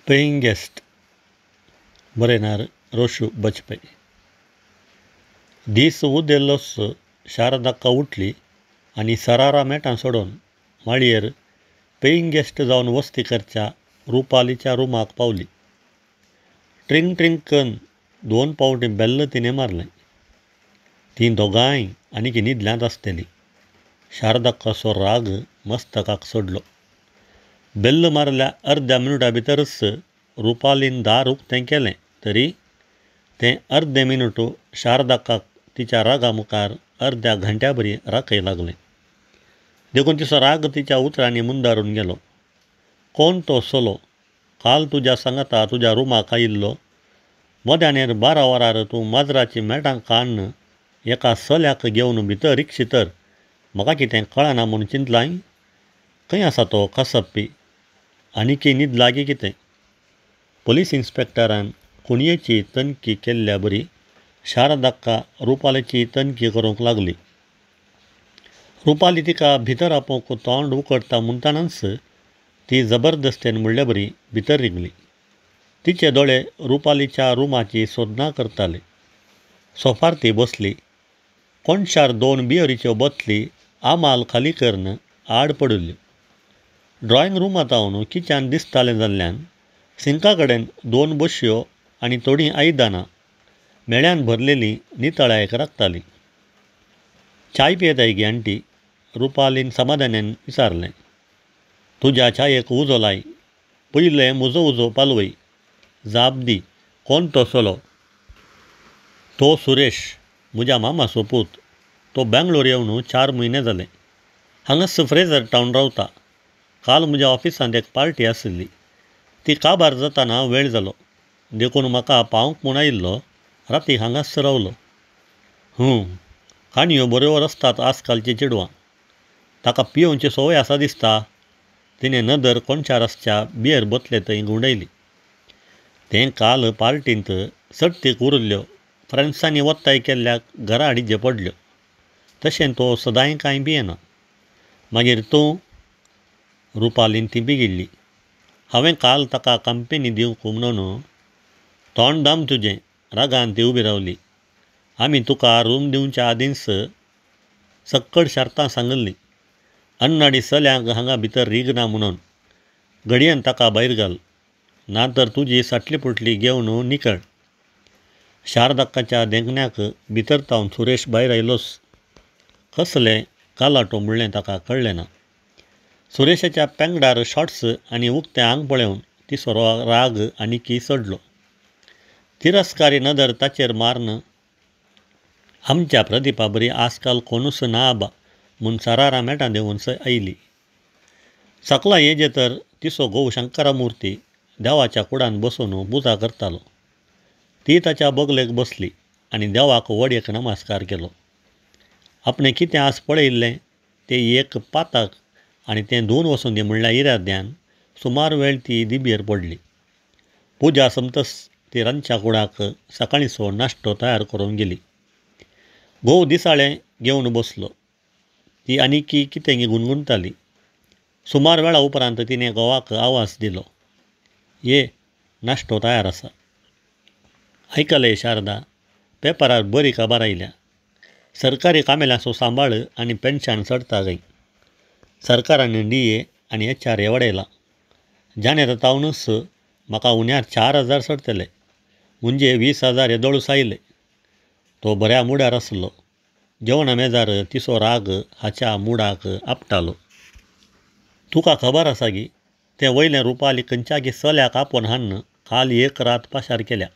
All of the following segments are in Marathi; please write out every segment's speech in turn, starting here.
Paying guest बरयणार रोशू बजपई. दीस उदेल्लोस शारदाक्का उठली आणि सरारा मेटां सोडून माळयेर पेईंग गेस्ट जावन वस्ती करच्या रुपालीच्या रुमाक पावली. ट्रिंग ट्रिंग कन्न 2 पावटी बेल्ल तिणें मारलें. तीं दोगांय आनीक न्हिदल्यांत आसतलीं. शारदाक्काचो राग मस्तकाक चडलो. बेल्ल मारल्या अर्द्या मिनटा भितरच रुपालीन दार उक्तें केलें तरी तें अर्दें मिनटू शारदाक्काक तिच्या रागा मुखार अर्द्या घंट्या बरी राखय लागलें. देखून तिचो राग तिच्या उतरांनी मुंदारून गेलो. कोण तो सोलो? काल तुज्या सांगाता तुज्या रुमाक आयिल्लो. मोद्यानेर 12 वरार तूं माजराची मेटां काडन एका सल्याक घेवन भितर रिक्षितर म्हाका कितें कळना म्हूण चिंतलाय. खंय आसा तो कासप्पी? आनीकय न्हीद लागी कितें? पुलीस इन्स्पेक्टरान कुणयेची तनकी केल्ल्या बरी शारदाक्का रुपालीची तनकी करूंक लागली. रुपाली तिका भितर आपोवंक तोंड उकडटा म्हणटनाच ती जबरदस्तेन म्हणले बरी भितर रिगली. तिचे दोळे रुपालीच्या रुमाची सोदना करताले. सोफार ती बसली. कोणशार 2 बियरीच्यो बोतली आमाल खाली करून आड पडिल्ल्यो. ड्रॉइंग रुमांत आवन किचन दिसतालें जाल्ल्यान सिंका कडेन 2 बशयो आनी थोडीं आयदनां मेळ्यान भरलेलीं नितळायेक राखतालीं. चाय पियेताय गे आंटी? रुपालीन समाधानान विचारलें. तुज्या चायेक उजो लाय. पयलें म्हजो उजो पालवय. जाप दी. कोण तो सोलो? तो सुरेश, म्हज्या मामाचो पूत. तो बेंगलोर येवन 4 म्हयने जाले. हांगाच फ्रेझर टावन रावता. काल म्हज्या ऑफिसांत एक पार्टी आशिल्ली. ती काबार जाताना वेळ जालो. देखून म्हाका पावूंक म्हूण आयिल्लो. राती हांगाच रावलो. काणयो बऱ्यो रसतात आजकालची चेडवां. ताका पियोवची संवय आसा दिसता. तिणें नदर कोणशार आसच्या बियर बोतले थंय गुंडयली. तें काल पार्टींत सर्तीक उरिल्ल्यो फ्रेंड्सांनी वताय केल्ल्या घरा हाडिच्यो पडल्यो. तशें तो सदांय कांय पियेना. मागीर तूं? रुपालीन ती बिगिडली. हांवें काल ताका कंपेनी दिवंक म्हणून. तोंड दाम तुजें. रागान ती उबी रावली. आमी तुका रूम दिवच्या आदींच सक्कड शर्तां सांगल्लीं. अन्नाडी सल्यांक हांगा भितर रिगना म्हणून. घडयेन ताका भायर घाल. नातर तुजी साटली पुटली घेवन निकळ. शारदाक्काच्या देंगण्याक भितर तावन सुरेश भायर आयलोच. कसलें कालाटो म्हणलें ताका कळलें ना. सुरेशाच्या पेंगडार शॉर्ट्स आनी उक्तें आंग पळोवन तिचो राग आनीकय चडलो. तिरस्कारी नदर ताचेर मारन आमच्या प्रदीपा बरी आजकाल कोणूच ना आबा म्हूण सरारा मेटां देंवन आयली. सकला येजे तर तिचो घोव शंकरामुर्ती देवाच्या कुडान बसून पुजा करतालो. ती ताच्या बगलेक बसली आनी देवाक वडयेक नमस्कार केलो. आपणें कितें आज पळयिल्लें तें एक पाताक आनी तें धुवन वचून दी म्हणल्या इराद्यान सुमार वेळ ती दिबेर पडली. पुजा समतस ती रांदच्या कुडाक सकाळींचो नाश्तो तयार करून गेली. घोव दिसाळें घेवन बसलो. ती आनीकय कितें गुणगुणताली. सुमार वेळा उपरांत तिणें घोवाक आवाज दिलो. ये, नाश्तो तयार आसा. आयकलें शारदा, पेपरार बरी खबर आयल्या. सरकारी कामेल्यांचो सांबाळ आनी पेन्शन चडता खंय. सरकारान DA आनी HR वाडयला. जानेर तावनूच म्हाका उण्यार 4000 चडटले. म्हणजे 20,000 येदोळूच आयले. तो बऱ्या मुडार आसलो. जेवणा मेजार तिचो राग हाच्या मुडाक आपटालो. तुका खबर आसा गी, तें वयलें रुपाली खंयच्याकी चल्याक आपोवन हाडन काल एक रात पाशार केल्या.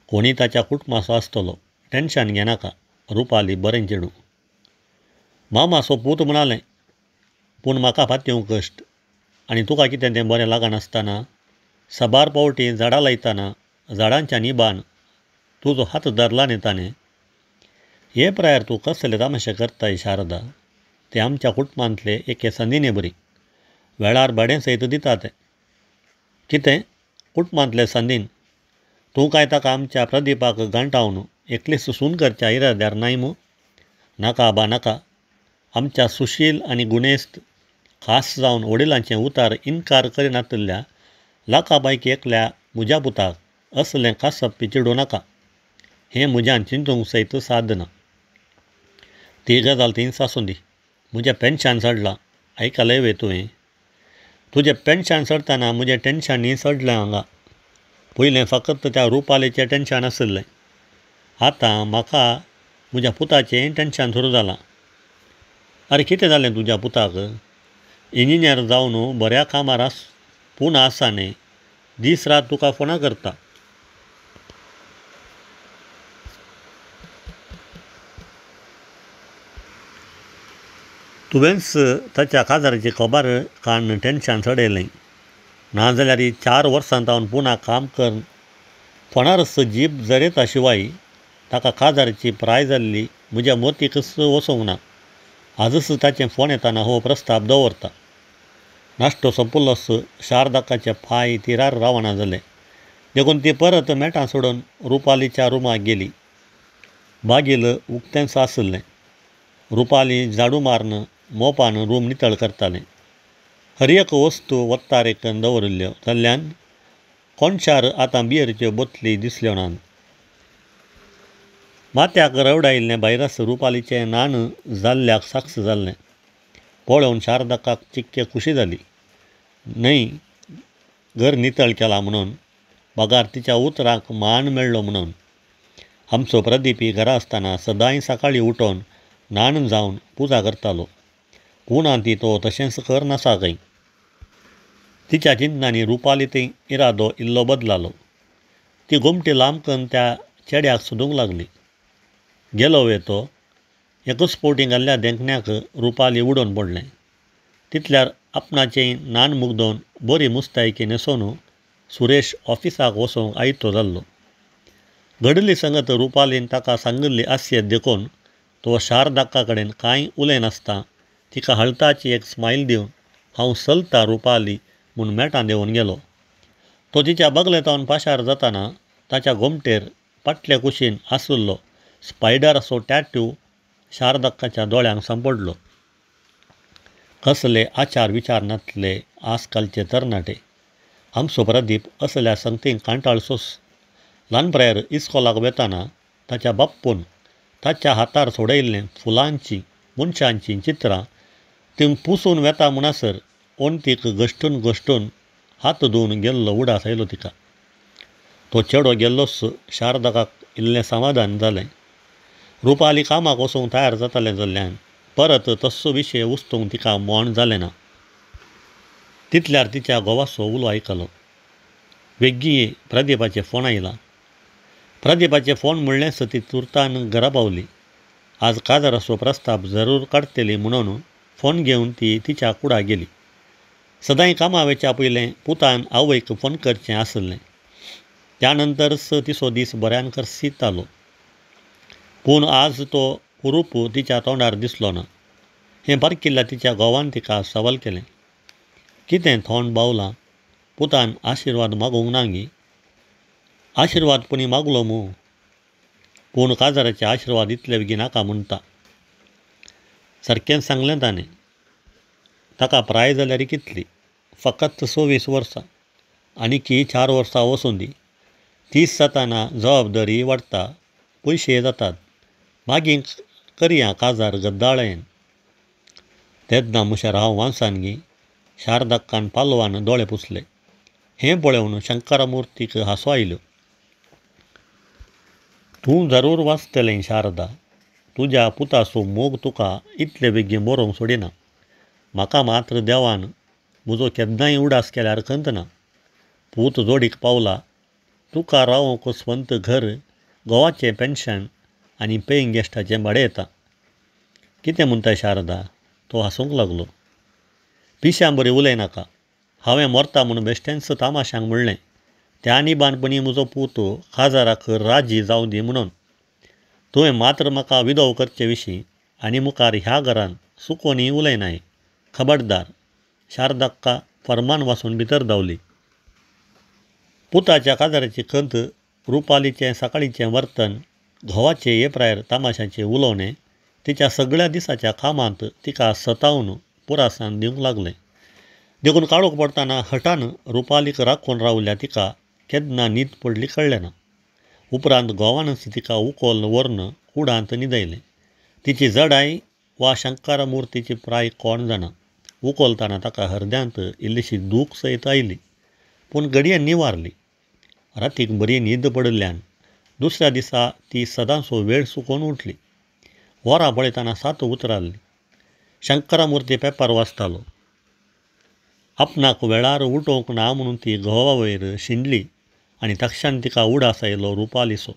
कोणी ताच्या कुटुंबाचो आसतलो. टेन्शन घेनाका. रुपाली बरें चेडूं. मामाचो पूत म्हणालें. पूण म्हाका फात्यो कश्ट. आनी तुका कितें तें बरें लागनासतना? साबार पावटी झाडां लायतना झाडांच्या निबान तुजो हात धरला न्ही ताणें. हे प्रायर तूं कसले तमाशे करताय शारदा? ते आमच्या कुटुंबांतले एके संदिने बरी. वेळार भाडें सयत दिता ते. कितें? कुटुंबांतले संदीन? तूं काय ताका आमच्या प्रदीपाक गांठावन एकलीच सून करच्या इराद्यार नाय मू? नाका आबा नाका. आमच्या सुशील आनी गुणेस्त खास जावन वडिलांचें उतार इन्कार करिनातल्या लाखापैकी एकल्या म्हज्या पुताक असलें कासप चिडूं नाका. हें म्हज्यान चिंतूंक सयत सादना. ती गजाल थिंच आसूं दी. म्हजें पेन्शन चडलां. आयकलय तुवें? तुजें पेन्शन चडटना म्हजें टेन्शनय चडलें हांगा. पयलें फकत त्या रुपालीचें टेन्शन आशिल्लें. आतां म्हाका म्हज्या पुताचेंय टेन्शन सुरू जालां. आरे कितें जालें तुज्या पुताक? इंजिनियर जावन बऱ्या कामार पूण आसा न्ही. दीस रात तुका फोनां करता. तुवेंच ताच्या काजाराची खबर काडून टेन्शन चडयलें. नाजाल्यार 4 वर्सां जावन पुना काम कर फोणारच जीब जरयता शिवाय ताका काजाराची प्राय जाल्ली म्हज्या मतीकच वचोंक ना. आजच ताचें फोन येताना हो प्रस्ताव दवरता. नाश्तो सोंपलोच शारदाकाचे पांय तिरार रावना जाले. देखून ती परत मेटां सोडून रुपालीच्या रुमाक गेली. बागील उक्तेंच आशिल्लें. रुपाली झाडू मारून मोपान रूम नितळ करतालें. हर एक वस्तू वत्तारेकन दवरिल्ल्यो जाल्ल्यान कोणशार आतां बियरच्यो बोतली दिसल्यो नात. माथ्याक रवडायिल्लें भायरस रुपालीचें नान जाल्ल्याक साक्ष जाल्लें पळोवन शारदाकाक चिक्के खुशी जाली. न्हय घर नितळ केला म्हणून, पगार तिच्या उतराक मान मेळ्ळो म्हणून. आमचो प्रदीपी घरा आसतना सदांय सकाळीं उठोवन न्हाण जावन पुजा करतालो. पुना ती तो तशेंच करनासा खंय. तिच्या चिंतनांनी रुपालीतय इरादो इल्लो बदलालो. ती घुमटी लांबकन त्या चेड्याक सोदूंक लागली. गेलो तो एकूच फावटी घाल्ल्या देंकण्याक रुपाली उडोवन पडलें. तितल्यार आपणाचें न्हाण मुगदोवन बरी मुस्तायकी न्हेसोवन सुरेश ऑफिसाक वचोंक आयतो जाल्लो. घडली संगत रुपालीन ताका सांगिल्ली आस्येत देखून तो शारदाक्का कडेन कांय उलयनासतना तिका हळताची एक स्मायल दिवन हांव चलतां रुपाली म्हूण मेटां देंवन गेलो. तो तिच्या बगलेतावन पाशार जाताना ताच्या घोमटेर फाटले कुशीन आशिल्लो स्पायडराचो टॅटू शारदाक्काच्या दोळ्यांक सांपडलो. कसले आचार विचार नातले आजकालचे तरणाटे. आमचो प्रदीप असल्या संगतींक कांटाळसोस. ल्हानपणार इस्कोलाक वेताना ताच्या बापून ताच्या हातार सोडयिल्लें फुलांचीं मनशांचीं चित्रां थिंग पुसून वेता म्हणसर ओंतीक घश्टून घश्टून हात धुवन गेल्लो उडास आयलो तिका. तो चेडो गेल्लोच शारदाकाक इल्लें समाधान जालें. रुपाली कामाक वचूंक तयार जातालें जाल्ल्यान परत तस्सो विशय उस्तूंक तिका मोण जालें ना. तितल्यार तिच्या घोवाचो उलो आयकलो. बेग्गी प्रदीपाचें फोन आयलां. प्रदीपाचें फोन म्हणलेंच ती तुर्तान घरा पावली. आज काजाराचो प्रस्ताव जरूर काडटली म्हणून फोन घेवन ती तिच्या कुडा गेली. सदांय कामा वेच्या पयलें पुतान आवयक फोन करचें आशिल्लें. त्या नंतरच तिचो दीस बऱ्यान करसीतालो. पूण आज तो हुरूप तिच्या तोंडार दिसलो ना. हें बारकिल्ल्या तिच्या घोवान तिका सवाल केलें. कितें थोंड बावलां? पुतान आशिर्वाद मागूंक ना गी. आशिर्वाद पुणी मागलो मूं. पूण काजाराचे आशिर्वाद इतले बेगीन नाका म्हणटा. सारकें सांगलें ताणें. ताका प्राय जाल्यार कितली? फकत 26 वर्सां. आनीक 4 वर्सां वचूं दी. 30 जाताना जबाबदारी वाडटा, पयशे जातात. मागीर करया काजार गद्दाळेन. तेन्ना मुशार हांव वांसान गी. शारदाक्कान पालवान दोळे पुसले. हें पळोवन शंकरमुर्तीक हांसो आयल्यो. तूं जरूर वाचतलें शारदा. तुज्या पुताचो मोग तुका इतले बेगीन बरोवंक सोडिना. म्हाका मात्र देवान म्हजो केन्नाय उडास केल्यार खंत ना. पूत जोडीक पावला. तुका रावोंक स्वंत घर, घोवाचें पेन्शन आनी पेईंग गेस्टाचें भाडें येता. कितें म्हणटा शारदा? तो हांसूंक लागलो. पिश्यां बरी उलयनाका. हांवें मरता म्हूण बेश्टेंच तामाश्यांक म्हणलें. त्या निबाणपणी म्हजो पूत काजाराक राजी जावं दी म्हणून. तुवें मात्र म्हाका विधव करचे विशीं आनी मुखार ह्या घरांत सुकोनय उलयनाय. खबरदार. शारदाक्का फर्मान वाचून भितर धांवली. पुताच्या काजाराची खंत, रुपालीचें सकाळींचें वर्तन, घोवाचें येप्रायर तामाशाचें उलोवणें तिच्या सगळ्या दिसाच्या कामांत तिका सतावन पुरासाण दिवंक लागलें. देखून काळोख पडटाना हठान रुपालीक राखून रावल्या तिका केन्ना न्हीद पडली कळ्ळें ना. उपरांत घोवानच तिका उखोल व्हरून कुडांत न्हिदयलें. तिची जडाय वा शंकरमुर्तीची प्राय कोण जाणा. उखोलतना ताका हृदयांत इल्लीशी दूख सयत आयली, पूण घडये निवारली. रातीक बरी न्हीद पडिल्ल्यान दुसऱ्या दिसा ती सदांचो वेळ चुकोवन उठली. वरां पळयतना 7 उतराल्ली. शंकरमुर्ती पेपर वाचतालो. आपणाक वेळार उठोवंक ना म्हणून ती घोवा वयर शिंडली आनी तक्षण तिका उडास आयलो रुपालीचो.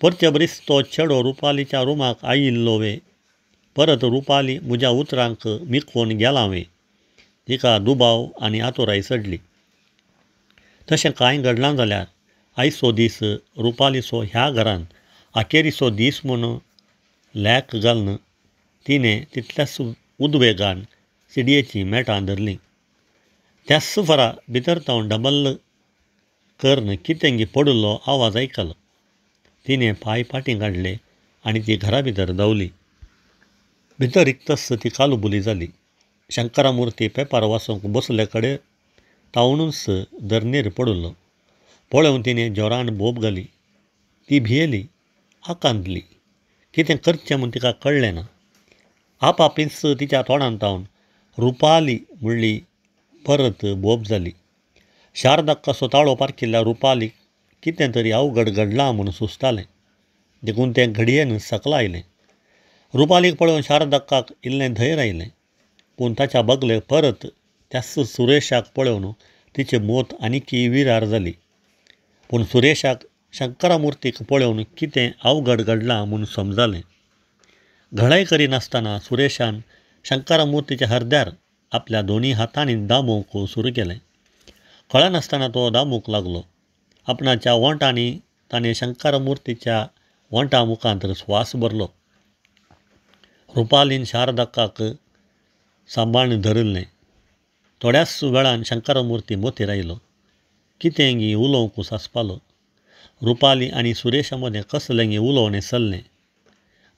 परचे बरीस तो चेडो रुपालीच्या रुमाक आयिल्लो वे. परत रुपाली म्हज्या उतरांक मिकोवन गेलां वे. तिका दुबाव आनी आतुराय चडली. तशें कांय घडलां जाल्यार आयचो दीस रुपालीचो ह्या घरांत अखेरीचो दीस म्हूण लॅक घालन तिणें तितल्याच उद्वेगान चिडयेचीं मेटां धरलीं. त्याच फरा भितर तावन डबल कर्ण कितेंगी पडिल्लो आवाज आयकलो. तिणें पांय फाटीं काडले आनी ती घरा भितर धांवली. भितर रिक्तस ती कालुबुली जाली. शंकरमुर्ती पेपर वाचूंक बसले कडेन तावनूच धरणेर पडिल्लो पळोवन तिणें जोरान बोब घाली. ती भियेली, आकांतली. कितें करचें म्हूण तिका कळ्ळें ना. आपापीच तिच्या तोंडांत तावन रुपाली म्हणली. परत बोब जाली. शारदाक कसो ताळो पारकिल्ल्या रुपालीक कितें तरी अवघड घडलां म्हूण सुस्तालें. देखून तें घडयेन सकला आयलें. रुपालीक पळोवन शारदाकाक इल्लें धैर्य आयलें, पूण ताच्या बगले परत त्याच सुरेशाक पळोवन तिची मोत आनिकी विरार जाली. पूण सुरेशाक शंकरमुर्तीक पळोवन कितें अवघड घडलां म्हूण समजलें. घडाय करिनासतना सुरेशान शंकरमुर्तीच्या हरद्यार आपल्या दोनी हातांनी दामूंक सुरू केलें. कळनासतना तो दामूंक लागलो. आपणाच्या वोंटांनी ताणें शंकरमुर्तीच्या वोंटा मुखांत स्वास भरलो. रुपालीन शारदाकाक सांबाळून धरिल्लें. थोड्याच वेळान शंकरमुर्ती मथीर आयलो. कितेंगी उलोवंक सासपालो. रुपाली आनी सुरेशा मदें कसलेंगी उलोवणें चल्लें.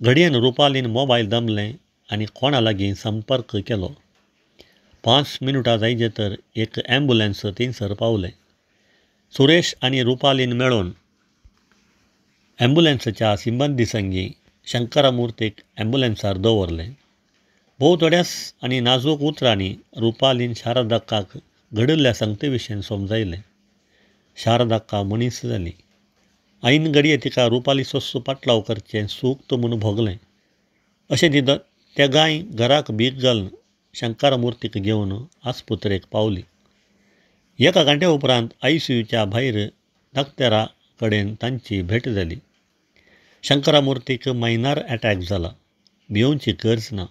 घडयेन रुपालीन मोबायल दमलें आनी कोणा लागीं संपर्क केलो. 5 मिनटां जायचे तर एक ॲम्ब्युलन्स थिंयसर पावलें. सुरेश आनी रुपालीन मेळोन ॲम्ब्युलन्सच्या सिबंदी संगी शंकरमुर्तीक ॲम्ब्युलन्सार दवरलें. भोव थोड्याच आनी नाजूक उतरांनी रुपालीन शारदाकाक घडिल्ल्या संगती विशीं समजयलें. शारदाका मनीस जाली. आईन घडये तिका रुपालीचो पाटलाव करचें सूक्त म्हूण भोगलें. अशें ती तेगाय घराक भीक घालन शंकरमुर्तीक घेवन आस्पत्रेक पावली. 1 घंटे उपरांत ICUच्या भायर दाक्तेरा कडेन तांची भेट जाली. शंकरमुर्तीक मायनर अटॅक जाला. भिवूंची गरज ना,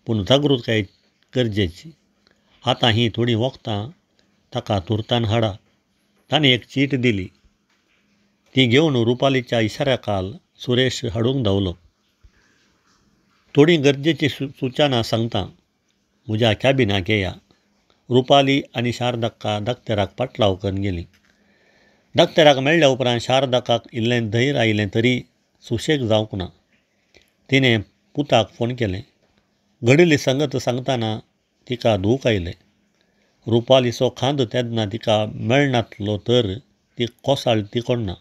पूण जागृताय गरजेची. आतां ही थोडीं वखदां ताका तुर्तान हाडा. ताणें एक चीट दिली. ती घेवन रुपालीच्या इशाऱ्याखाल सुरेश हाडूंक धांवलो. थोडीं गरजेची सुचना सांगता. म्हज्या कॅबिनाक येया. रुपाली आनी शारदाका दाक्तेराक पाटलाव करून गेलीं. दाक्तेराक मेळ्ळ्या उपरांत शारदाकाक इल्लें धैर्य आयलें तरी सुशेग जावंक ना. तिणें पुताक फोन केलें. घडिल्ली संगत सांगतना तिका दूख आयलें. रुपालीचो खांद तेन्ना तिका मेळनासलो तर ती कोसाळ्ळी कोण ना.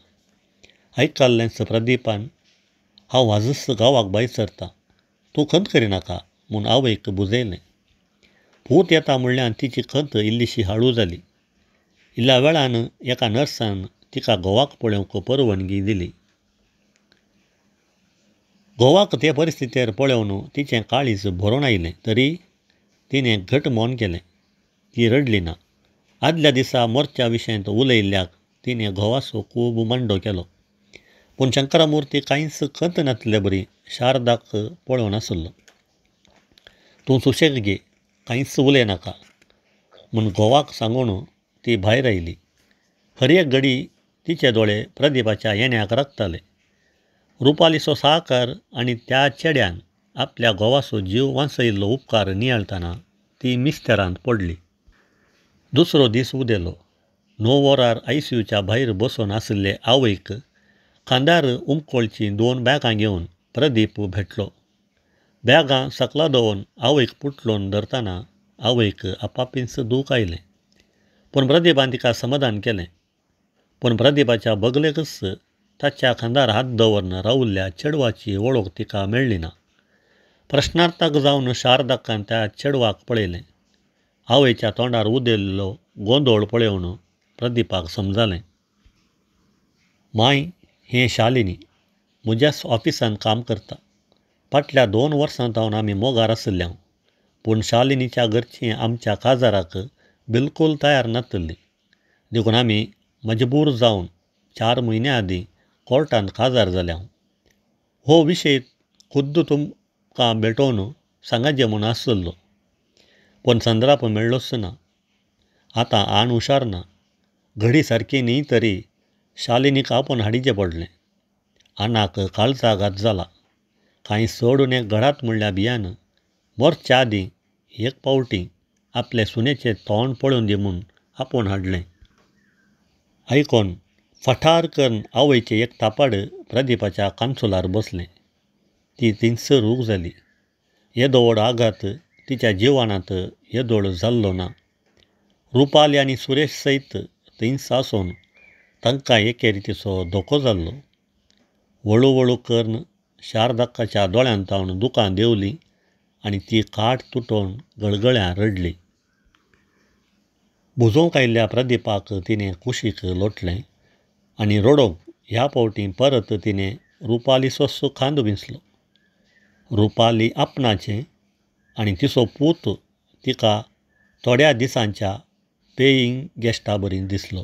आयकल्लेंच प्रदीपान हांव आजच गांवाक भायर सरतां. तूं खंत करिनाका म्हूण आवयक बुजयलें. पूत येता म्हणल्यान तिची खंत इल्लीशी हाळू जाली. इल्ल्या वेळान एका नर्सान तिका घोवाक पळोवंक परवानगी दिली. घोवाक ते परिस्थितीर पळोवन तिचें काळीज भरोन आयलें तरी तिणें घट मौन केलें. ती रडली ना. आदल्या दिसा मोर्च्या विशयंत उलयिल्ल्याक तिणें घोवाचो खूब मांडो केलो. पूण शंकरमुर्ती कांयच खंत नासले बरी शारदाक पळोवन आसलो. तूं सुशेग घे, कांयच उलयनाका म्हूण घोवाक सांगून ती भायर आयली. हर एक घडी तिचे दोळे प्रदीपाच्या येण्याक रगताले. रुपालीचो सहकार आनी त्या चेड्यान आपल्या घोवाचो जीव वाचयिल्लो उपकार नियाळतना ती मिस्तेरांत पडली. दुसरो दीस उदेलो. 9 वरार ICUच्या भायर बसून आशिल्ले आवयक खांद्यार उमकोळचीं 2 बॅगां घेवन प्रदीप भेटलो. बॅगां सकला दवरून आवयक पुटलोवन धरतना आवयक आपापींच दूख आयलें. पूण प्रदीपान तिका समाधान केलें. पूण प्रदीपाच्या बगलेकच ताच्या खांदार हात दवरून रावुल्ल्या चेडवाची वळख तिका मेळ्ळी ना. प्रश्नार्थक जावन शारदाकान त्या चेडवाक पळयलें. आवयच्या तोंडार उदेल्लो गोंदळ पळयोवन प्रदीपाक समजलें. माय, हें शालिनी म्हज्याच ऑफिसांत काम करता. फाटल्या 2 वर्सां जावन आमी मोगार आशिल्ले. पूण शालिनीच्या घरचीं आमच्या काजाराक बिलकूल तयार नासलीं. देखून आमी मजबूर जावन 4 म्हयन्या आदीं कोर्टांत काजार जाल्या. हो विशय खुद्द तुमकां भेटोवन सांगाचें म्हूण आसलो. पूण संद्राप मेळ्ळोच ना. आतां आण हुशार ना. घडी सारकी न्ही तरी शालिनीक आपोवन हाडिचें पडलें. आनाक काळजाघात जाला. कांय सोडून एक घरात म्हणल्या भियान मोरच्या आदीं एक पावटी आपले सुनेचें तोंड पळोवन दी म्हूण आपोवन हाडलें. आयकोन फठार करून आवयचें एक थापाड प्रदीपाच्या कांसुलार बसलें. ती थिंगसर उब जाली. येदो व्हड आघात तिच्या जिवानांत येदोळ जाल्लो ना. रुपाली आनी सुरेश सयत थंयच आसोन तांकां एके रितीचो धोको जाल्लो. वळू करून शारदाकाच्या दोळ्यांतावन दुकां देंवलीं आनी ती काट तुटोवन गळगळ्यान रडली. बुजोवंक आयिल्ल्या प्रदीपाक तिणें कुशीक लोटलें आनी रडोवंक ह्या फावटी परत तिणें रुपालीचोच खांदो भिंसलो. रुपाली आपणाचें आनी तिचो पूत तिका थोड्या दिसांच्या पेईंग गेस्टा बरी दिसलो.